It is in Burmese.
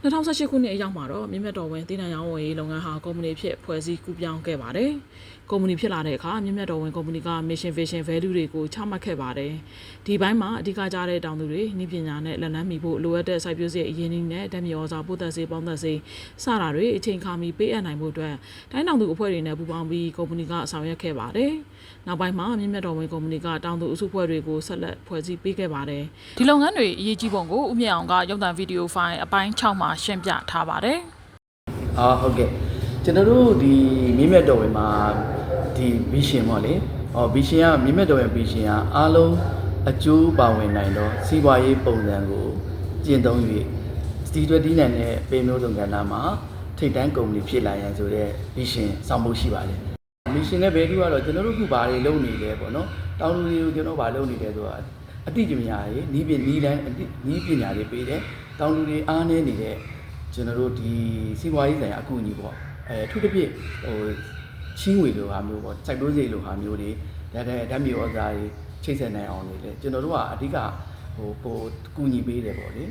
2018 ခုနှစ်အရောက်မှာတော့မြင့်မြတ်တော်ဝင်တည်နံရောင်းဝယ်ရေးလုပ်ငန်းဟာကုမ္ပဏီဖြစ်ဖွဲ့စည်းကူးပြောင်းခဲ့ပါတယ်။ကုမ္ပဏီဖြစ်လာတဲ့အခါမြင့်မြတ်တော်ဝင်ကုမ္ပဏီက mission vision value တွေကိုချမှတ်ခဲ့ပါတယ်။ဒီဘိုင်းမှာအဓိကကြားတဲ့တောင်သူတွေနည်းပညာနဲ့လက်နက်မီဖို့လိုအပ်တဲ့စိုက်ပျိုးစရိတ်အရင်းအနှီးနဲ့ဓာတ်မြေဩဇာပို့သက်စေပေါင်းသက်စေစတာတွေအချိန်ခါမီပေးအပ်နိုင်ဖို့အတွက်တိုင်းတောင်သူအဖွဲ့တွေနဲ့ပူးပေါင်းပြီးကုမ္ပဏီကဆောင်ရွက်ခဲ့ပါတယ်။နောက်ပိုင်းမှာမြင့်မြတ်တော်ဝင်ကုမ္ပဏီကတောင်သူအစုအဖွဲ့တွေကိုဆက်လက်ဖွဲ့စည်းပေးခဲ့ပါတယ်။ဒီလုပ်ငန်းတွေအရေးကြီးပုံကိုဦးမြင့်အောင်ကရုပ်သံဗီဒီယိုဖိုင်အပိုင်း6မှာရှင်းပြထားပါတယ်။ ဟုတ်ကဲ့ကျွန်တော်တို့ဒီမြင့်မြတ်တော်ဝင်မှာဒီဗီရှင်ပေါ့လေဗီရှင်ကမြင့်မြတ်တော်ဝင်ဗီရှင်ကအားလုံးအကျိုးပါဝင်နိုင်တော့စီးပွားရေးပုံစံကိုကျင့်သုံး၍စတီတွဲတီးနိုင်တဲ့ပေမျိုးစုံကဏ္ဍမှာထိပ်တန်းကုမ္ပဏီဖြစ်လာရန်ဆိုတဲ့ဗီရှင်စောင့်မှုရှိပါတယ်ဗီရှင်နဲ့ဘယ်သူကတော့ကျွန်တော်တို့ခုဘာတွေလုပ်နေလဲပေါ့နော်တောင်းလူတွေကိုကျွန်တော်ဘာလုပ်နေလဲဆိုတာအတိအကျများရေးနီးပညာတွေပေးတယ်တောင်းလူတွေအားနည်းနေတဲ့ကျွန်တော်တို့ဒီစီးပွားရေးဆိုင်ရာအကူအညီပေါ့အထူးသဖြင့်ချင်းငွေလိုဟာမျိုးပေါ့စိုက်ပျိုးစေလိုဟာမျိုးတွေဓာတ်မြေဩဇာတွေချိတ်ဆက်နိုင်အောင်လေကျွန်တော်တို့ကအဓိကကူညီပေးတယ်ပေါ့လေ